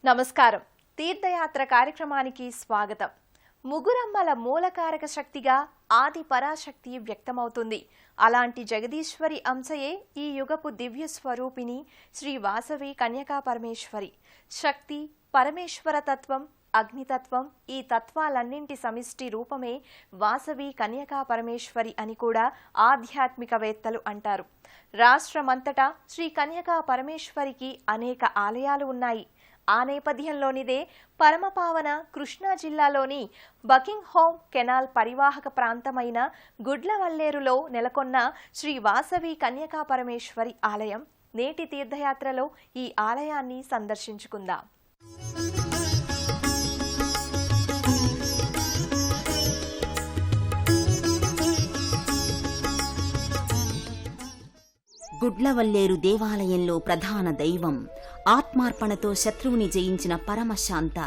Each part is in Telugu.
నమస్కారం. తీర్థయాత్ర కార్యక్రమానికి స్వాగతం. ముగురమ్మల మూలకారక శక్తిగా ఆది పరాశక్తి వ్యక్తమవుతుంది. అలాంటి జగదీశ్వరి అంశయే ఈ యుగపు దివ్య స్వరూపిణి శ్రీ వాసవి కన్యకా పరమేశ్వరి. శక్తి, పరమేశ్వర తత్వం, అగ్నితత్వం, ఈ తత్వాలన్నింటి సమిష్టి రూపమే వాసవి కన్యకా పరమేశ్వరి అని కూడా ఆధ్యాత్మికవేత్తలు అంటారు. రాష్ట్రమంతటా శ్రీ కన్యకా పరమేశ్వరికి అనేక ఆలయాలు ఉన్నాయి. ఆ నేపథ్యంలోనిదే పరమపావన కృష్ణా జిల్లాలోని బకింగ్హామ్ కెనాల్ పరివాహక ప్రాంతమైన గుడ్లవల్లేరులో నెలకొన్న శ్రీ వాసవి కన్యకా పరమేశ్వరి ఆలయం. నేటి తీర్థయాత్రలో ఈ ఆలయాన్ని సందర్శించుకుందాం. గుడ్లవల్లేరు దేవాలయంలో ప్రధాన దైవం, ఆత్మార్పణతో శత్రువుని జయించిన పరమశాంత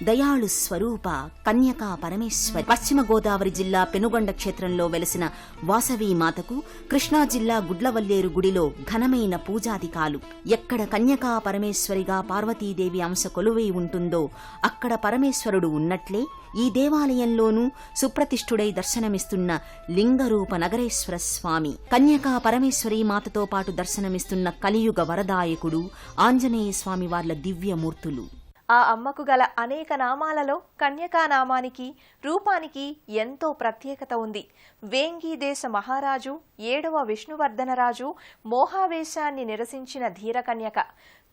దయాళు స్వరూప కన్యకా పరమేశ్వరి. పశ్చిమ గోదావరి జిల్లా పెనుగొండ క్షేత్రంలో వెలసిన వాసవీ మాతకు కృష్ణా జిల్లా గుడ్లవల్లేరు గుడిలో ఘనమైన పూజాధికాలు. ఎక్కడ కన్యకా పరమేశ్వరిగా పార్వతీదేవి అంశ కొలువై ఉంటుందో అక్కడ పరమేశ్వరుడు ఉన్నట్లే ఈ దేవాలయంలోనూ సుప్రతిష్ఠుడై దర్శనమిస్తున్న లింగరూప నగరేశ్వర స్వామి, కన్యకా పరమేశ్వరీ మాతతో పాటు దర్శనమిస్తున్న కలియుగ వరదాయకుడు ఆంజనేయ స్వామి వార్ల దివ్యమూర్తులు. ఆ అమ్మకు గల అనేక నామాలలో కన్యకా నామానికి, రూపానికి ఎంతో ప్రత్యేకత ఉంది. వేంగి దేశ మహారాజు 7వ విష్ణువర్ధనరాజు మోహావేశాన్ని నిరసించిన ధీరకన్యక.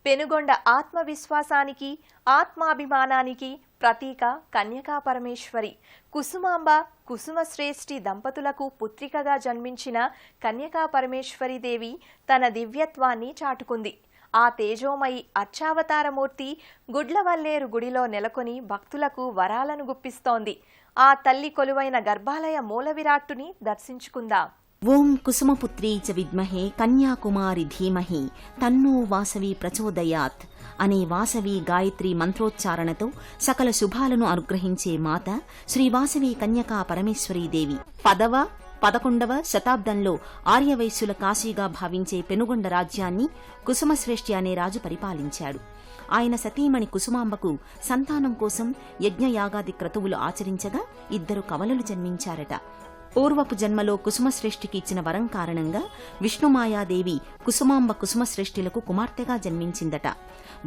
పెనుగొండ ఆత్మవిశ్వాసానికి, ఆత్మాభిమానానికి ప్రతీక కన్యకా పరమేశ్వరి. కుసుమాంబ, కుసుమశ్రేష్ఠి దంపతులకు పుత్రికగా జన్మించిన కన్యకా పరమేశ్వరీదేవి తన దివ్యత్వాన్ని చాటుకుంది. ఆ తేజోమయి అర్చావతారమూర్తి గుడ్లవల్లేరు గుడిలో నెలకొని భక్తులకు వరాలను గుప్పిస్తోంది. ఆ తల్లి కొలువైన గర్భాలయ మూల విరాట్టుని దర్శించుకుందాం. ఓం కుసుమపుత్రీ చ విద్మహే కన్యాకుమారి ధీమహి తన్నో వాసవి ప్రచోదయాత్ అనే వాసవి గాయత్రి మంత్రోచ్చారణతో సకల శుభాలను అనుగ్రహించే మాత శ్రీ వాసవి కన్యకా పరమేశ్వరీదేవి. 11వ శతాబ్దంలో ఆర్యవైశ్యుల కాశీగా భావించే పెనుగొండ రాజ్యాన్ని కుసుమశ్రేష్ఠి అనే రాజు పరిపాలించాడు. ఆయన సతీమణి కుసుమాంబకు సంతానం కోసం యజ్ఞయాగాది క్రతువులు ఆచరించగా 2 కవలలు జన్మించారట. పూర్వపు జన్మలో కుసుమశ్రేష్ఠికి ఇచ్చిన వరం కారణంగా విష్ణుమాయాదేవి కుసుమాంబ కుసుమశ్రేష్ఠులకు కుమార్తెగా జన్మించిందట.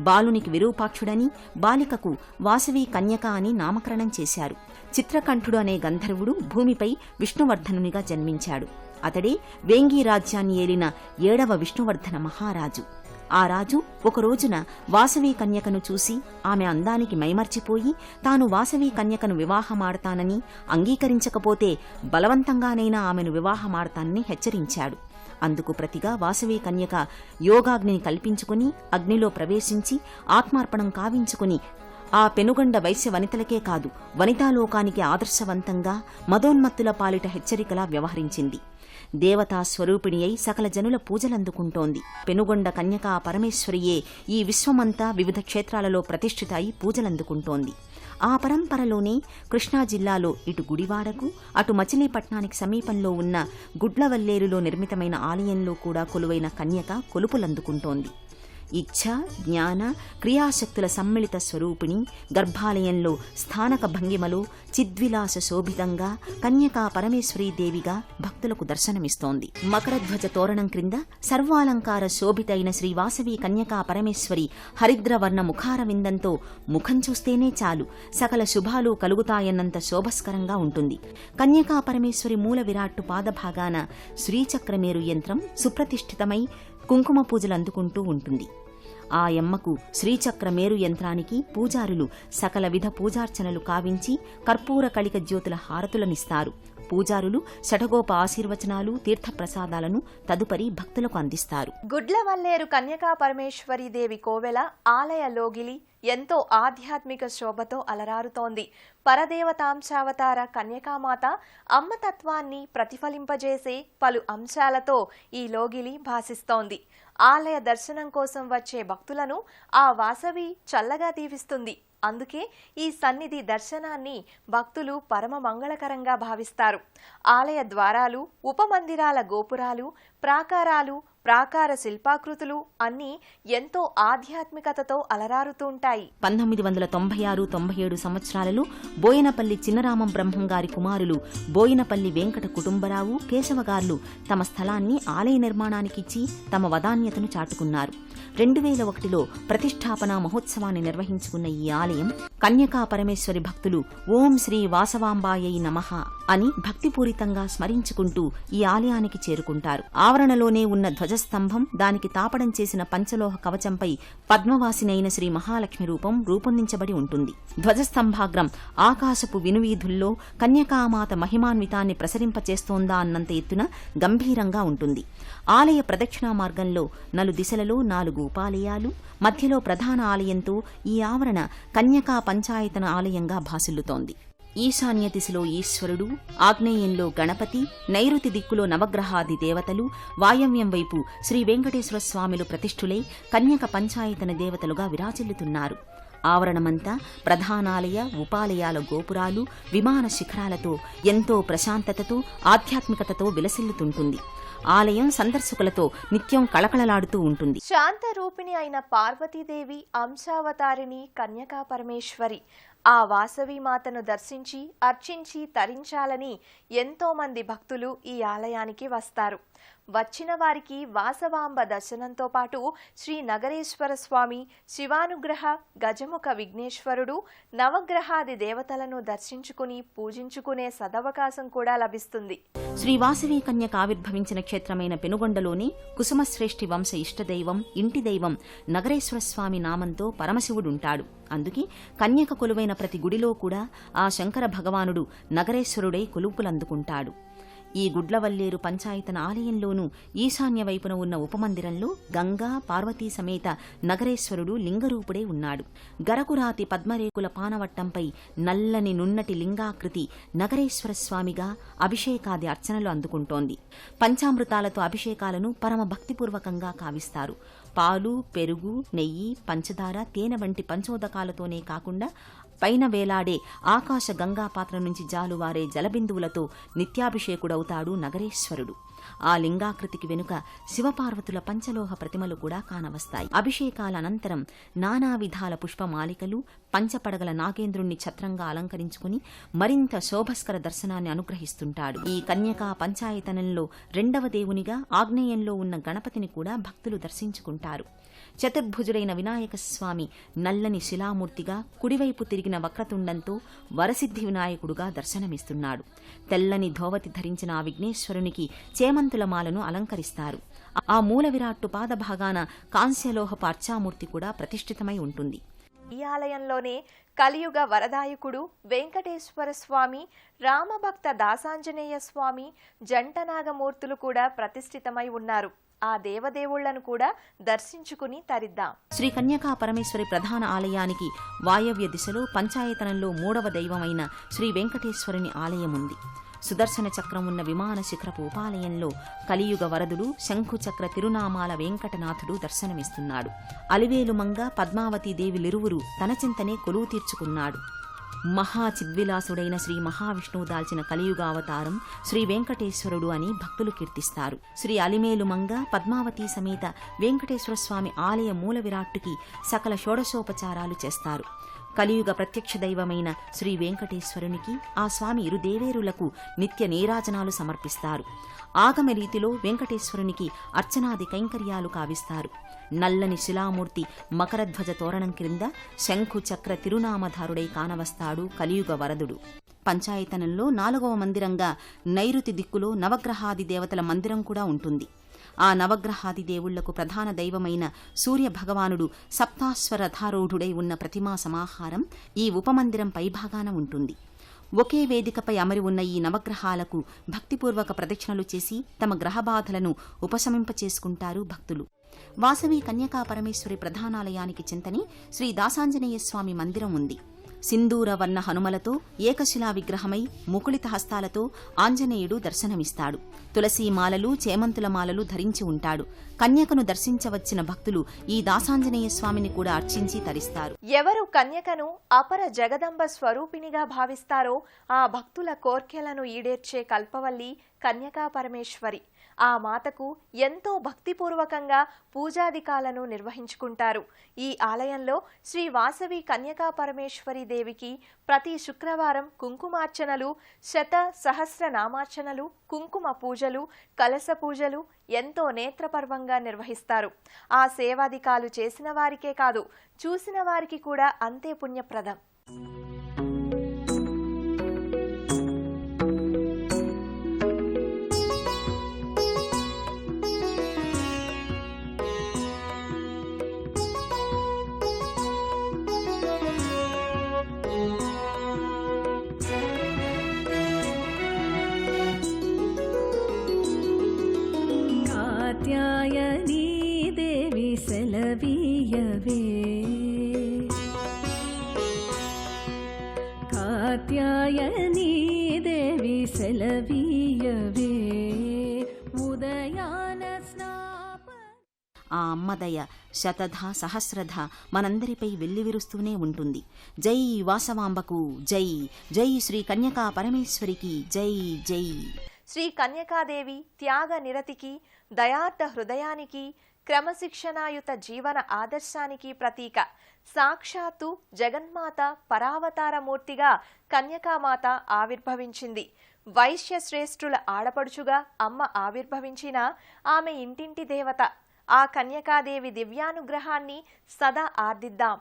బాలునికి విరూపాక్షుడని, బాలికకు వాసవి కన్యక అని నామకరణం చేశారు. చిత్రకంఠుడు అనే గంధర్వుడు భూమిపై విష్ణువర్ధనునిగా జన్మించాడు. అతడే వేంగి రాజ్యాన్ని ఏలిన 7వ విష్ణువర్ధన మహారాజు. ఆ రాజు ఒక రోజున వాసవి కన్యకను చూసి ఆమె అందానికి మైమర్చిపోయి తాను వాసవి కన్యకను వివాహమాడతానని, అంగీకరించకపోతే బలవంతంగానైనా ఆమెను వివాహమాడతానని హెచ్చరించాడు. అందుకు ప్రతిగా వాసవి కన్యక యోగాగ్నిని కల్పించుకుని అగ్నిలో ప్రవేశించి ఆత్మార్పణం కావించుకుని ఆ పెనుగొండ వైశ్య వనితలకే కాదు వనితాలోకానికి ఆదర్శవంతంగా మదోన్మత్తుల పాలిట హెచ్చరికలా వ్యవహరించింది. దేవతా స్వరూపిణి అయి సకల జనుల పూజలందుకుంటోంది. పెనుగొండ కన్యకా పరమేశ్వరియే ఈ విశ్వమంతా వివిధ క్షేత్రాలలో ప్రతిష్ఠిత అయి పూజలందుకుంటోంది. ఆ పరంపరలోనే కృష్ణా జిల్లాలో ఇటు గుడివాడకు, అటు మచిలీపట్నానికి సమీపంలో ఉన్న గుడ్లవల్లేరులో నిర్మితమైన ఆలయంలో కూడా కొలువైన కన్యక కొలుపులందుకుంటోంది. ఇచ్ఛ, జ్ఞాన, క్రియాశక్తుల సమ్మిళిత స్వరూపిణి గర్భాలయంలో స్థానక భంగిమలో చిద్విలాస శోభితంగా కన్యకా పరమేశ్వరీదేవిగా భక్తులకు దర్శనమిస్తోంది. మకరధ్వజ తోరణం క్రింద సర్వాలంకార శోభితైన శ్రీ వాసవి కన్యకా పరమేశ్వరి హరిద్రవర్ణ ముఖార విందంతో ముఖం చూస్తేనే చాలు సకల శుభాలు కలుగుతాయన్నంత శోభస్కరంగా ఉంటుంది. కన్యకా పరమేశ్వరి మూల విరాట్టు పాదభాగాన శ్రీచక్రమేరు యంత్రం సుప్రతిష్ఠితమై కుంకుమ పూజలు అందుకుంటూ ఉంటుంది. ఆ యమ్మకు శ్రీచక్రమేరు యంత్రానికి పూజారులు సకల విధ పూజార్చనలు కావించి కర్పూర కళిక జ్యోతుల హారతులనిస్తారు. పూజారులు షఠగోప ఆశీర్వచనాలు, తీర్థప్రసాదాలను తదుపరి భక్తులకు అందిస్తారు. గుడ్లవల్లేరు కన్యకా పరమేశ్వరీదేవి కోవెల ఆలయ లోగిలి ఎంతో ఆధ్యాత్మిక శోభతో అలరారుతోంది. పరదేవతాంశావతార కన్యకామాత అమ్మతత్వాన్ని ప్రతిఫలింపజేసే పలు అంశాలతో ఈ లోగిలి భాసిస్తోంది. ఆలయ దర్శనం కోసం వచ్చే భక్తులను ఆ వాసవి చల్లగా దీవిస్తుంది. అందుకే ఈ సన్నిధి దర్శనాన్ని భక్తులు పరమ మంగళకరంగా భావిస్తారు. ఆలయ ద్వారాలు, ఉపమందిరాల గోపురాలు, ప్రాకారాలు, ప్రాకార శిల్పాకృతులు అన్నీ ఎంతో ఆధ్యాత్మికతతో అలరారుతుంటాయి. 1996-97 సంవత్సరాలలో బోయనపల్లి చిన్నరామం బ్రహ్మం గారి కుమారులు బోయినపల్లి వెంకట కుటుంబరావు, కేశవగార్లు తమ స్థలాన్ని ఆలయ నిర్మాణానికిచ్చి తమ వదాన్యతను చాటుకున్నారు. 2001లో ప్రతిష్టాపనా మహోత్సవాన్ని నిర్వహించుకున్న ఈ ఆలయం కన్యకా పరమేశ్వరి భక్తులు ఓం శ్రీ వాసవాంబాయై నమః అని భక్తిపూరితంగా స్మరించుకుంటూ ఈ ఆలయానికి చేరుకుంటారు. ఆవరణలోనే ఉన్న ధ్వజస్తంభం, దానికి తాపడం చేసిన పంచలోహ కవచంపై పద్మవాసినైన శ్రీ మహాలక్ష్మి రూపం రూపొందించబడి ఉంటుంది. ధ్వజస్తంభాగ్రం ఆకాశపు వినువీధుల్లో కన్యకామాత మహిమాన్వితాన్ని ప్రసరింపచేస్తోందా అన్నంత ఎత్తున గంభీరంగా ఉంటుంది. ఆలయ ప్రదక్షిణా మార్గంలో నలుదిశలలో 4 ఉపాలయాలు, మధ్యలో ప్రధాన ఆలయంతో ఈ ఆవరణ కన్యకా పంచాయతన ఆలయంగా భాసిల్లుతోంది. ఈశాన్య దిశలో ఈశ్వరుడు, ఆగ్నేయంలో గణపతి, నైరుతి దిక్కులో నవగ్రహాది దేవతలు, వాయవ్యం వైపు శ్రీ వెంకటేశ్వర స్వామిలు ప్రతిష్ఠులై కన్యక పంచాయతన దేవతలుగా విరాజిల్లుతున్నారు. ఆవరణమంతా ప్రధానాలయ, ఉపాలయాల గోపురాలు, విమాన శిఖరాలతో ఎంతో ప్రశాంతతతో, ఆధ్యాత్మికతతో విలసిల్లుతుంటుంది. ఆలయం సందర్శకులతో నిత్యం కళకళలాడుతూ ఉంటుంది. శాంతరూపిణి అయిన పార్వతీదేవి అంశావతారిణి కన్యకా పరమేశ్వరి ఆ వాసవి మాతను దర్శించి అర్చించి తరించాలని ఎంతో మంది భక్తులు ఈ ఆలయానికి వస్తారు. వచ్చిన వారికి వాసవాంబ దర్శనంతో పాటు శ్రీ నగరేశ్వర స్వామి, శివానుగ్రహ, గజముఖ విఘ్నేశ్వరుడు, నవగ్రహాది దేవతలను దర్శించుకుని పూజించుకునే సదవకాశం కూడా లభిస్తుంది. శ్రీ వాసవి కన్యక ఆవిర్భవించిన క్షేత్రమైన పెనుగొండలోని కుసుమశ్రేష్ఠి వంశ ఇష్టదైవం, ఇంటి దైవం నగరేశ్వర స్వామి నామంతో పరమశివుడుంటాడు. అందుకే కన్యక కొలువైన ప్రతి గుడిలో కూడా ఆ శంకర భగవానుడు నగరేశ్వరుడై కొలుపులందుకుంటాడు. ఈ గుడ్లవల్లేరు పంచాయతన ఆలయంలోనూ ఈశాన్య వైపున ఉన్న ఉపమందిరంలో గంగా, పార్వతీ సమేత నగరేశ్వరుడు లింగరూపుడే ఉన్నాడు. గరకురాతి పద్మరేకుల పానవట్టంపై నల్లని నున్నటి లింగాకృతి నగరేశ్వర స్వామిగా అభిషేకాది అర్చనలు అందుకుంటోంది. పంచామృతాలతో అభిషేకాలను పరమ భక్తిపూర్వకంగా కావిస్తారు. పాలు, పెరుగు, నెయ్యి, పంచదార, తేనె వంటి పంచోదకాలతోనే కాకుండా పైన వేలాడే ఆకాశ గంగాపాత్ర నుంచి జాలువారే జలబిందువులతో నిత్యాభిషేకుడవుతాడు నగరేశ్వరుడు. ఆ లింగాకృతికి వెనుక శివపార్వతుల పంచలోహ ప్రతిమలు కూడా కానవస్తాయి. అభిషేకాల అనంతరం నానా విధాల పుష్పమాలికలు, పంచపడగల నాగేంద్రుణ్ణి ఛత్రంగా అలంకరించుకుని మరింత శోభస్కర దర్శనాన్ని అనుగ్రహిస్తుంటాడు. ఈ కన్యకా పంచాయతనంలో 2వ దేవునిగా ఆగ్నేయంలో ఉన్న గణపతిని కూడా భక్తులు దర్శించుకుంటారు. చతుర్భుజుడైన వినాయక స్వామి నల్లని శిలామూర్తిగా, కుడివైపు తిరిగిన వక్రతుండంతో వరసిద్ధి వినాయకుడుగా దర్శనమిస్తున్నాడు. తెల్లని ధోవతి ధరించిన ఆ విఘ్నేశ్వరునికి చేమంతుల మాలను అలంకరిస్తారు. ఆ మూల విరాట్టు పాదభాగాన కాంస్యలోహపు అర్చామూర్తి కూడా ప్రతిష్ఠితమై ఉంటుంది. ఈ ఆలయంలోనే కలియుగ వరదాయకుడు వెంకటేశ్వర స్వామి, రామభక్త దాసాంజనేయ స్వామి, జంటనాగమూర్తులు కూడా ప్రతిష్ఠితమై ఉన్నారు. ఆ దేవదేవుళ్లను కూడా దర్శించుకుని తరిద్దాం. శ్రీ కన్యకా పరమేశ్వరి ప్రధాన ఆలయానికి వాయవ్య దిశలో పంచాయతనంలో 3వ దైవమైన శ్రీ వెంకటేశ్వరుని ఆలయముంది. సుదర్శన చక్రం ఉన్న విమాన శిఖరపు ఉపాలయంలో కలియుగ వరదుడు శంఖుచక్ర తిరునామాల వెంకటనాథుడు దర్శనమిస్తున్నాడు. అలివేలుమంగ, పద్మావతీదేవిలిరువురు తన చింతనే కొలువు తీర్చుకున్నాడు. మహాచిద్విలాసుడైన శ్రీ మహావిష్ణువు దాల్చిన కలియుగావతారం శ్రీ వెంకటేశ్వరుడు అని భక్తులు కీర్తిస్తారు. శ్రీ అలిమేలుమంగ, పద్మావతి సమేత వెంకటేశ్వర స్వామి ఆలయ మూల విరాట్టుకి సకల షోడశోపచారాలు చేస్తారు. కలియుగ ప్రత్యక్ష దైవమైన శ్రీ వెంకటేశ్వరునికి ఆ స్వామి ఇరు దేవేరులకు నిత్య నీరాజనాలు సమర్పిస్తారు. ఆగమ రీతిలో వెంకటేశ్వరునికి అర్చనాది కైంకర్యాలు కావిస్తారు. నల్లని శిలామూర్తి మకరధ్వజ తోరణం క్రింద శంఖు చక్ర తిరునామధారుడై కానవస్తాడు కలియుగ వరదుడు. పంచాయతనంలో 4వ మందిరంగా నైరుతి దిక్కులో నవగ్రహాది దేవతల మందిరం కూడా ఉంటుంది. ఆ నవగ్రహాది దేవుళ్లకు ప్రధాన దైవమైన సూర్య భగవానుడు సప్తాశ్వరథారూఢుడై ఉన్న ప్రతిమా సమాహారం ఈ ఉపమందిరం పైభాగాన ఉంటుంది. ఒకే వేదికపై అమరి ఉన్న ఈ నవగ్రహాలకు భక్తిపూర్వక ప్రదక్షిణలు చేసి తమ గ్రహబాధలను ఉపశమింపచేసుకుంటారు భక్తులు. వాసవి కన్యకా పరమేశ్వరి ప్రధానాలయానికి చింతని శ్రీ దాసాంజనేయ స్వామి మందిరం ఉంది. సింధూర వర్ణ హనుమలతో ఏకశిలా విగ్రహమై ముకుళిత హస్తాలతో ఆంజనేయుడు దర్శనమిస్తాడు. తులసీమాలలు, చేమంతుల మాలలు ధరించి ఉంటాడు. కన్యకను దర్శించవచ్చిన భక్తులు ఈ దాసాంజనేయ స్వామిని కూడా అర్చించి తరిస్తారు. ఎవరు కన్యకను అపర జగదంబ స్వరూపిణిగా భావిస్తారో ఆ భక్తుల కోర్కెలను ఈడేర్చే కల్పవల్లి కన్యకా పరమేశ్వరి. ఆ మాతకు ఎంతో భక్తిపూర్వకంగా పూజాధికాలను నిర్వహించుకుంటారు. ఈ ఆలయంలో శ్రీ వాసవి కన్యకా పరమేశ్వరి దేవికి ప్రతి శుక్రవారం కుంకుమార్చనలు, శత సహస్ర నామార్చనలు, కుంకుమ పూజలు, కలశ పూజలు ఎంతో నేత్రపర్వంగా నిర్వహిస్తారు. ఆ సేవాధికాలు చేసిన వారికే కాదు, చూసిన వారికి కూడా అంతే పుణ్యప్రదం. కాత్యాయనీ దేవి సెలవీయవే, కాత్యాయనీ దేవి సెలవీయవే, ఉదయాన స్నాప. ఆ అమ్మదయ శతధ సహస్రధ మనందరిపై వెల్లివిరుస్తూనే ఉంటుంది. జై వాసవాంబకు జై, జై శ్రీ కన్యకా పరమేశ్వరికి జై జై. శ్రీ కన్యకాదేవి త్యాగ నిరతికి, దయార్థ హృదయానికి, క్రమశిక్షణాయుత జీవన ఆదర్శానికి ప్రతీక. సాక్షాత్తు జగన్మాత పరావతారమూర్తిగా కన్యకామాత ఆవిర్భవించింది. వైశ్య శ్రేష్ఠుల ఆడపడుచుగా అమ్మ ఆవిర్భవించిన ఆమె ఇంటింటి దేవత. ఆ కన్యకాదేవి దివ్యానుగ్రహాన్ని సదా ఆర్దిద్దాం.